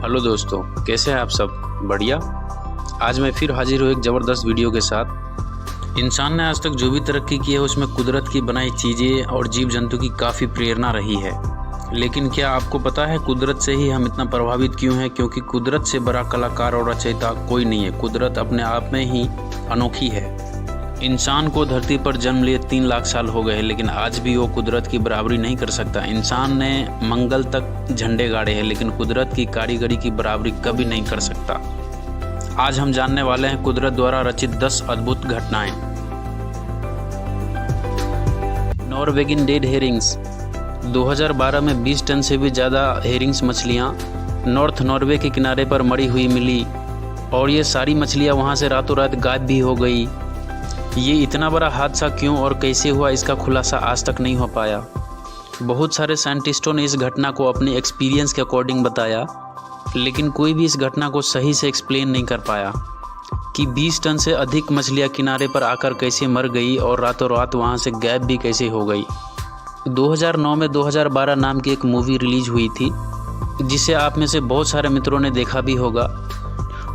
Hello दोस्तों, कैसे हैं आप सब? बढ़िया। आज मैं फिर हाजिर हूँ एक ज़बरदस्त वीडियो के साथ। इंसान ने आज तक जो भी तरक्की की है उसमें कुदरत की बनाई चीज़ें और जीव जंतु की काफ़ी प्रेरणा रही है। लेकिन क्या आपको पता है कुदरत से ही हम इतना प्रभावित क्यों हैं? क्योंकि कुदरत से बड़ा कलाकार और रचयिता कोई नहीं है। कुदरत अपने आप में ही अनोखी है। इंसान को धरती पर जन्म लिए 3 लाख साल हो गए हैं, लेकिन आज भी वो कुदरत की बराबरी नहीं कर सकता। इंसान ने मंगल तक झंडे गाड़े हैं, लेकिन कुदरत की कारीगरी की बराबरी कभी नहीं कर सकता। आज हम जानने वाले हैं कुदरत द्वारा रचित 10 अद्भुत घटनाएं। Norwegian dead Hering's. 2012 में 20 टन से भी ज़्यादा हेरिंग्स मछलियाँ नॉर्थ नॉर्वे के किनारे पर मरी हुई मिली, और ये सारी मछलियाँ वहाँ से रातों रात गायब भी हो गई। ये इतना बड़ा हादसा क्यों और कैसे हुआ, इसका खुलासा आज तक नहीं हो पाया। बहुत सारे साइंटिस्टों ने इस घटना को अपने एक्सपीरियंस के अकॉर्डिंग बताया, लेकिन कोई भी इस घटना को सही से एक्सप्लेन नहीं कर पाया कि 20 टन से अधिक मछलियाँ किनारे पर आकर कैसे मर गई और रातों रात वहाँ से गायब भी कैसे हो गई। 2009 में 2012 नाम की एक मूवी रिलीज हुई थी, जिसे आप में से बहुत सारे मित्रों ने देखा भी होगा।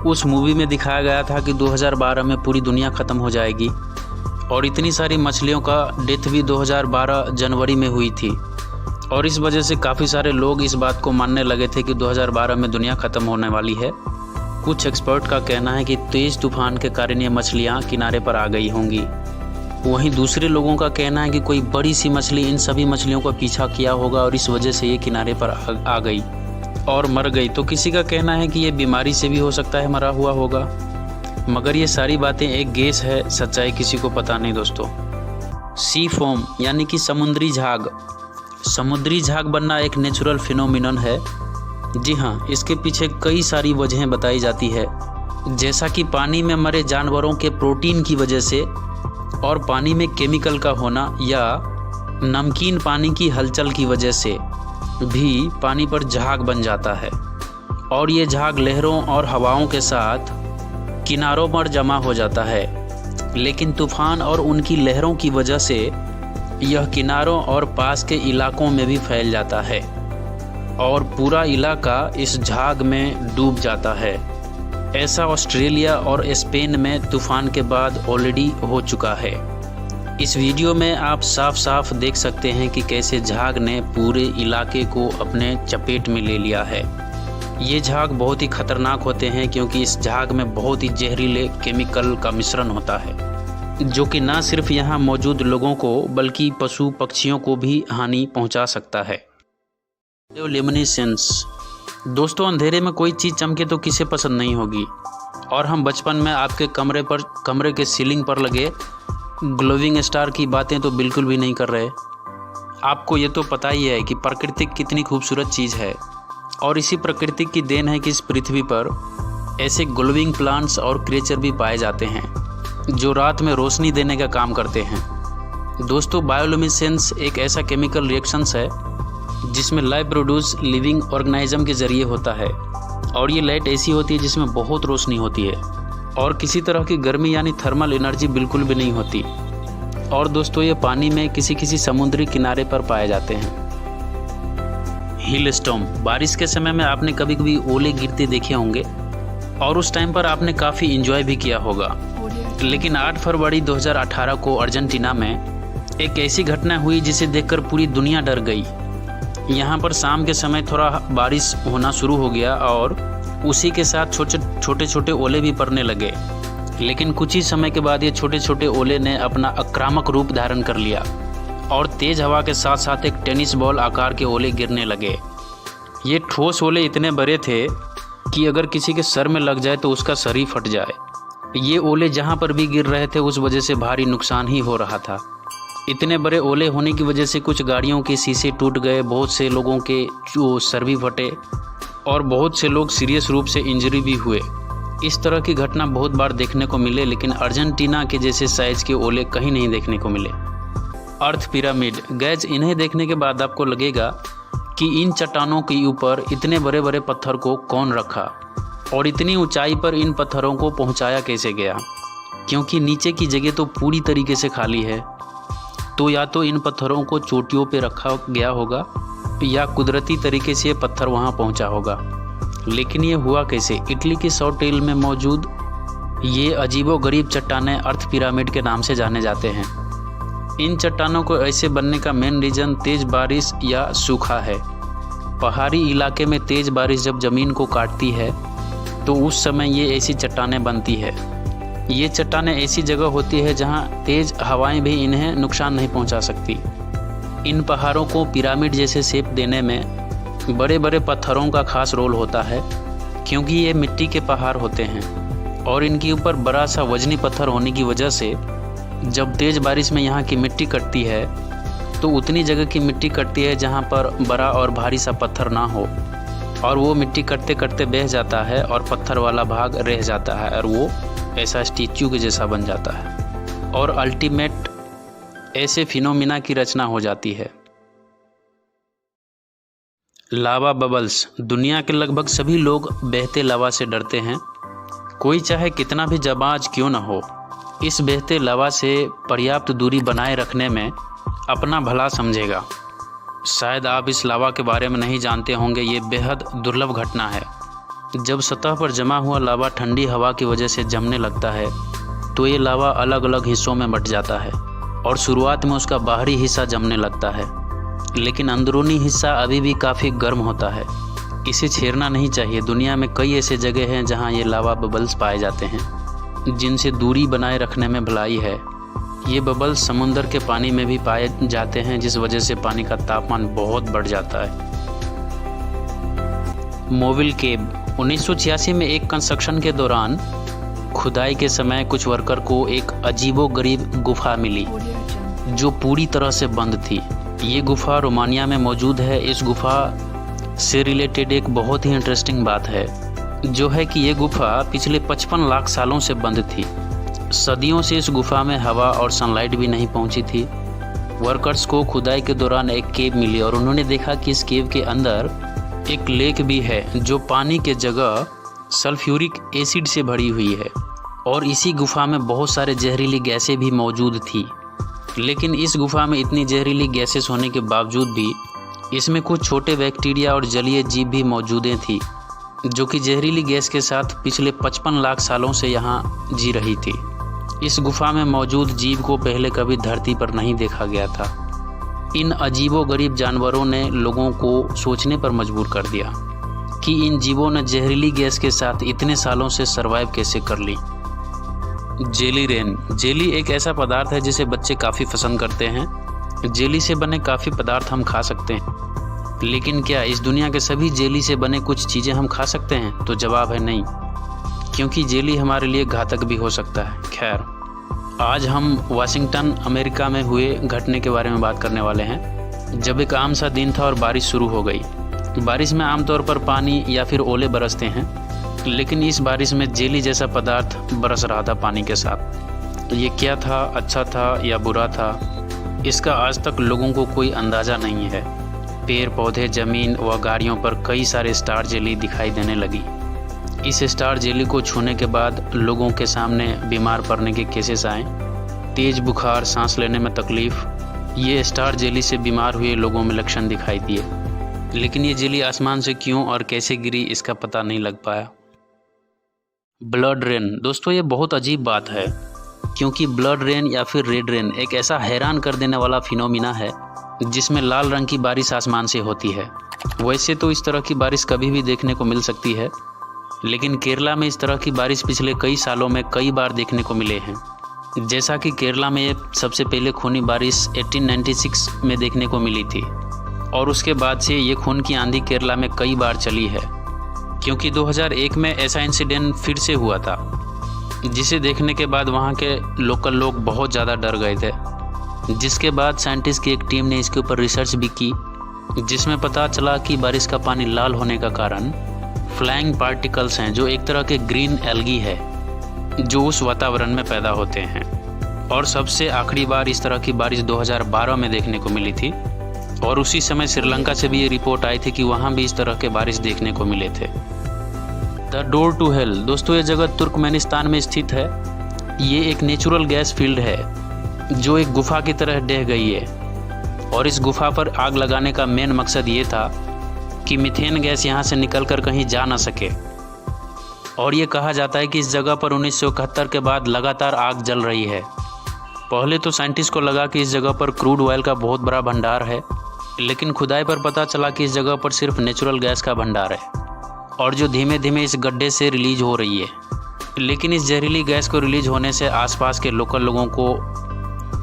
उस मूवी में दिखाया गया था कि 2012 में पूरी दुनिया ख़त्म हो जाएगी, और इतनी सारी मछलियों का डेथ भी 2012 जनवरी में हुई थी। और इस वजह से काफ़ी सारे लोग इस बात को मानने लगे थे कि 2012 में दुनिया ख़त्म होने वाली है। कुछ एक्सपर्ट का कहना है कि तेज़ तूफान के कारण ये मछलियाँ किनारे पर आ गई होंगी। वहीं दूसरे लोगों का कहना है कि कोई बड़ी सी मछली इन सभी मछलियों का पीछा किया होगा और इस वजह से ये किनारे पर आ गई और मर गई। तो किसी का कहना है कि ये बीमारी से भी हो सकता है मरा हुआ होगा। मगर ये सारी बातें एक गेस है, सच्चाई किसी को पता नहीं दोस्तों। सी फोम यानी कि समुद्री झाग। समुद्री झाग बनना एक नेचुरल फिनोमिनन है। जी हाँ, इसके पीछे कई सारी वजहें बताई जाती है, जैसा कि पानी में मरे जानवरों के प्रोटीन की वजह से, और पानी में केमिकल का होना, या नमकीन पानी की हलचल की वजह से भी पानी पर झाग बन जाता है। और ये झाग लहरों और हवाओं के साथ किनारों पर जमा हो जाता है, लेकिन तूफान और उनकी लहरों की वजह से यह किनारों और पास के इलाकों में भी फैल जाता है, और पूरा इलाका इस झाग में डूब जाता है। ऐसा ऑस्ट्रेलिया और स्पेन में तूफान के बाद ऑलरेडी हो चुका है। इस वीडियो में आप साफ साफ देख सकते हैं कि कैसे झाग ने पूरे इलाके को अपने चपेट में ले लिया है। ये झाग बहुत ही खतरनाक होते हैं, क्योंकि इस झाग में बहुत ही जहरीले केमिकल का मिश्रण होता है, जो कि ना सिर्फ यहाँ मौजूद लोगों को बल्कि पशु पक्षियों को भी हानि पहुँचा सकता है। ल्यूमिनेसेंस। दोस्तों, अंधेरे में कोई चीज़ चमके तो किसे पसंद नहीं होगी। और हम बचपन में आपके कमरे के सीलिंग पर लगे ग्लोविंग स्टार की बातें तो बिल्कुल भी नहीं कर रहे। आपको ये तो पता ही है कि प्रकृति कितनी खूबसूरत चीज़ है, और इसी प्रकृति की देन है कि इस पृथ्वी पर ऐसे ग्लोविंग प्लांट्स और क्रिएचर भी पाए जाते हैं जो रात में रोशनी देने का काम करते हैं। दोस्तों, बायोल्यूमिनेसेंस एक ऐसा केमिकल रिएक्शंस है जिसमें लाइफ प्रोड्यूस लिविंग ऑर्गेनिज्म के ज़रिए होता है, और ये लाइट ऐसी होती है जिसमें बहुत रोशनी होती है और किसी तरह की गर्मी यानी थर्मल एनर्जी बिल्कुल भी नहीं होती। और दोस्तों, ये पानी में किसी समुद्री किनारे पर पाए जाते हैं। हिल स्टॉर्म। बारिश के समय में आपने कभी कभी ओले गिरते देखे होंगे, और उस टाइम पर आपने काफ़ी इंजॉय भी किया होगा। लेकिन 8 फरवरी 2018 को अर्जेंटीना में एक ऐसी घटना हुई जिसे देखकर पूरी दुनिया डर गई। यहाँ पर शाम के समय थोड़ा बारिश होना शुरू हो गया, और उसी के साथ छोटे छोटे ओले भी पड़ने लगे। लेकिन कुछ ही समय के बाद ये छोटे छोटे ओले ने अपना आक्रामक रूप धारण कर लिया, और तेज़ हवा के साथ साथ एक टेनिस बॉल आकार के ओले गिरने लगे। ये ठोस ओले इतने बड़े थे कि अगर किसी के सर में लग जाए तो उसका सर ही फट जाए। ये ओले जहाँ पर भी गिर रहे थे उस वजह से भारी नुकसान ही हो रहा था। इतने बड़े ओले होने की वजह से कुछ गाड़ियों के शीशे टूट गए, बहुत से लोगों के सर भी फटे, और बहुत से लोग सीरियस रूप से इंजरी भी हुए। इस तरह की घटना बहुत बार देखने को मिले, लेकिन अर्जेंटीना के जैसे साइज़ के ओले कहीं नहीं देखने को मिले। अर्थ पिरामिड। गैज, इन्हें देखने के बाद आपको लगेगा कि इन चट्टानों के ऊपर इतने बड़े बड़े पत्थर को कौन रखा, और इतनी ऊंचाई पर इन पत्थरों को पहुंचाया कैसे गया, क्योंकि नीचे की जगह तो पूरी तरीके से खाली है। तो या तो इन पत्थरों को चोटियों पे रखा गया होगा, या कुदरती तरीके से ये पत्थर वहाँ पहुँचा होगा। लेकिन ये हुआ कैसे? इटली की साउथ टेल में मौजूद ये अजीबोगरीब चट्टानें अर्थ पिरामिड के नाम से जाने जाते हैं। इन चट्टानों को ऐसे बनने का मेन रीज़न तेज़ बारिश या सूखा है। पहाड़ी इलाके में तेज़ बारिश जब ज़मीन को काटती है तो उस समय ये ऐसी चट्टानें बनती है। ये चट्टानें ऐसी जगह होती है जहाँ तेज़ हवाएं भी इन्हें नुकसान नहीं पहुँचा सकती। इन पहाड़ों को पिरामिड जैसे शेप देने में बड़े बड़े पत्थरों का खास रोल होता है, क्योंकि ये मिट्टी के पहाड़ होते हैं और इनके ऊपर बड़ा सा वजनी पत्थर होने की वजह से जब तेज़ बारिश में यहाँ की मिट्टी कटती है तो उतनी जगह की मिट्टी कटती है जहाँ पर बड़ा और भारी सा पत्थर ना हो, और वो मिट्टी कटते कटते बह जाता है और पत्थर वाला भाग रह जाता है और वो ऐसा स्टैच्यू के जैसा बन जाता है और अल्टीमेट ऐसे फिनोमिना की रचना हो जाती है। लावा बबल्स। दुनिया के लगभग सभी लोग बहते लावा से डरते हैं, कोई चाहे कितना भी जाबाज क्यों न हो। इस बहते लावा से पर्याप्त दूरी बनाए रखने में अपना भला समझेगा। शायद आप इस लावा के बारे में नहीं जानते होंगे, ये बेहद दुर्लभ घटना है। जब सतह पर जमा हुआ लावा ठंडी हवा की वजह से जमने लगता है तो ये लावा अलग अलग हिस्सों में बंट जाता है और शुरुआत में उसका बाहरी हिस्सा जमने लगता है, लेकिन अंदरूनी हिस्सा अभी भी काफ़ी गर्म होता है। इसे छेड़ना नहीं चाहिए। दुनिया में कई ऐसे जगह हैं जहां ये लावा बबल्स पाए जाते हैं, जिनसे दूरी बनाए रखने में भलाई है। ये बबल्स समुंदर के पानी में भी पाए जाते हैं, जिस वजह से पानी का तापमान बहुत बढ़ जाता है। मोविल केव। 1986 में एक कंस्ट्रक्शन के दौरान खुदाई के समय कुछ वर्कर को एक अजीबोगरीब गुफा मिली जो पूरी तरह से बंद थी। ये गुफा रोमानिया में मौजूद है। इस गुफा से रिलेटेड एक बहुत ही इंटरेस्टिंग बात है, जो है कि ये गुफा पिछले 55 लाख सालों से बंद थी। सदियों से इस गुफा में हवा और सनलाइट भी नहीं पहुंची थी। वर्कर्स को खुदाई के दौरान एक केव मिली और उन्होंने देखा कि इस केव के अंदर एक लेक भी है जो पानी के जगह सल्फ्यूरिक एसिड से भरी हुई है, और इसी गुफा में बहुत सारे जहरीली गैसें भी मौजूद थी। लेकिन इस गुफा में इतनी जहरीली गैसेस होने के बावजूद भी इसमें कुछ छोटे बैक्टीरिया और जलीय जीव भी मौजूदें थी, जो कि जहरीली गैस के साथ पिछले 55 लाख सालों से यहाँ जी रही थी। इस गुफा में मौजूद जीव को पहले कभी धरती पर नहीं देखा गया था। इन अजीबोगरीब जानवरों ने लोगों को सोचने पर मजबूर कर दिया कि इन जीवों ने जहरीली गैस के साथ इतने सालों से सरवाइव कैसे कर ली। Jelly rain. जेली एक ऐसा पदार्थ है जिसे बच्चे काफ़ी पसंद करते हैं। जेली से बने काफ़ी पदार्थ हम खा सकते हैं, लेकिन क्या इस दुनिया के सभी जेली से बने कुछ चीज़ें हम खा सकते हैं? तो जवाब है नहीं, क्योंकि जेली हमारे लिए घातक भी हो सकता है। खैर, आज हम वाशिंगटन अमेरिका में हुए घटने के बारे में बात करने वाले हैं। जब एक आम सा दिन था और बारिश शुरू हो गई। बारिश में आमतौर पर पानी या फिर ओले बरसते हैं, लेकिन इस बारिश में जेली जैसा पदार्थ बरस रहा था पानी के साथ। ये क्या था, अच्छा था या बुरा था, इसका आज तक लोगों को कोई अंदाज़ा नहीं है। पेड़ पौधे, ज़मीन व गाड़ियों पर कई सारे स्टार जेली दिखाई देने लगी। इस स्टार जेली को छूने के बाद लोगों के सामने बीमार पड़ने के केसेस आए। तेज़ बुखार, सांस लेने में तकलीफ़, ये स्टार जेली से बीमार हुए लोगों में लक्षण दिखाई दिए। लेकिन ये जेली आसमान से क्यों और कैसे गिरी, इसका पता नहीं लग पाया। Blood rain. दोस्तों, ये बहुत अजीब बात है, क्योंकि ब्लड रेन या फिर रेड रेन एक ऐसा हैरान कर देने वाला फिनोमिना है जिसमें लाल रंग की बारिश आसमान से होती है। वैसे तो इस तरह की बारिश कभी भी देखने को मिल सकती है, लेकिन केरला में इस तरह की बारिश पिछले कई सालों में कई बार देखने को मिले हैं। जैसा कि केरला में ये सबसे पहले खूनी बारिश 1896 में देखने को मिली थी, और उसके बाद से ये खून की आंधी केरला में कई बार चली है, क्योंकि 2001 में ऐसा इंसिडेंट फिर से हुआ था, जिसे देखने के बाद वहाँ के लोकल लोग बहुत ज़्यादा डर गए थे। जिसके बाद साइंटिस्ट की एक टीम ने इसके ऊपर रिसर्च भी की, जिसमें पता चला कि बारिश का पानी लाल होने का कारण फ्लाइंग पार्टिकल्स हैं, जो एक तरह के ग्रीन एल्गी है जो उस वातावरण में पैदा होते हैं। और सबसे आखिरी बार इस तरह की बारिश 2012 में देखने को मिली थी, और उसी समय श्रीलंका से भी ये रिपोर्ट आई थी कि वहाँ भी इस तरह के बारिश देखने को मिले थे। The door to hell. दोस्तों, ये जगह तुर्कमेनिस्तान में स्थित है। ये एक नेचुरल गैस फील्ड है जो एक गुफा की तरह ढह गई है, और इस गुफा पर आग लगाने का मेन मकसद ये था कि मीथेन गैस यहाँ से निकलकर कहीं जा ना सके। और ये कहा जाता है कि इस जगह पर 1971 के बाद लगातार आग जल रही है। पहले तो साइंटिस्ट को लगा कि इस जगह पर क्रूड ऑयल का बहुत बड़ा भंडार है, लेकिन खुदाई पर पता चला कि इस जगह पर सिर्फ नेचुरल गैस का भंडार है और जो धीमे धीमे इस गड्ढे से रिलीज हो रही है। लेकिन इस जहरीली गैस को रिलीज होने से आसपास के लोकल लोगों को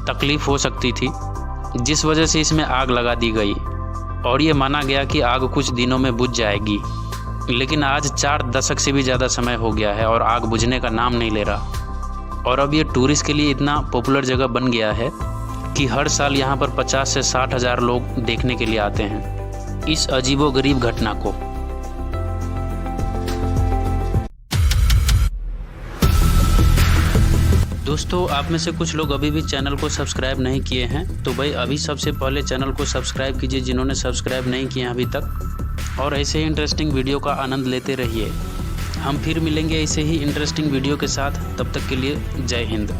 तकलीफ हो सकती थी, जिस वजह से इसमें आग लगा दी गई और ये माना गया कि आग कुछ दिनों में बुझ जाएगी। लेकिन आज 4 दशक से भी ज़्यादा समय हो गया है और आग बुझने का नाम नहीं ले रहा। और अब ये टूरिस्ट के लिए इतना पॉपुलर जगह बन गया है कि हर साल यहाँ पर 50 से 60 हज़ार लोग देखने के लिए आते हैं इस अजीबोगरीब घटना को। दोस्तों, आप में से कुछ लोग अभी भी चैनल को सब्सक्राइब नहीं किए हैं, तो भाई अभी सबसे पहले चैनल को सब्सक्राइब कीजिए जिन्होंने सब्सक्राइब नहीं किए अभी तक, और ऐसे ही इंटरेस्टिंग वीडियो का आनंद लेते रहिए। हम फिर मिलेंगे ऐसे ही इंटरेस्टिंग वीडियो के साथ, तब तक के लिए जय हिंद।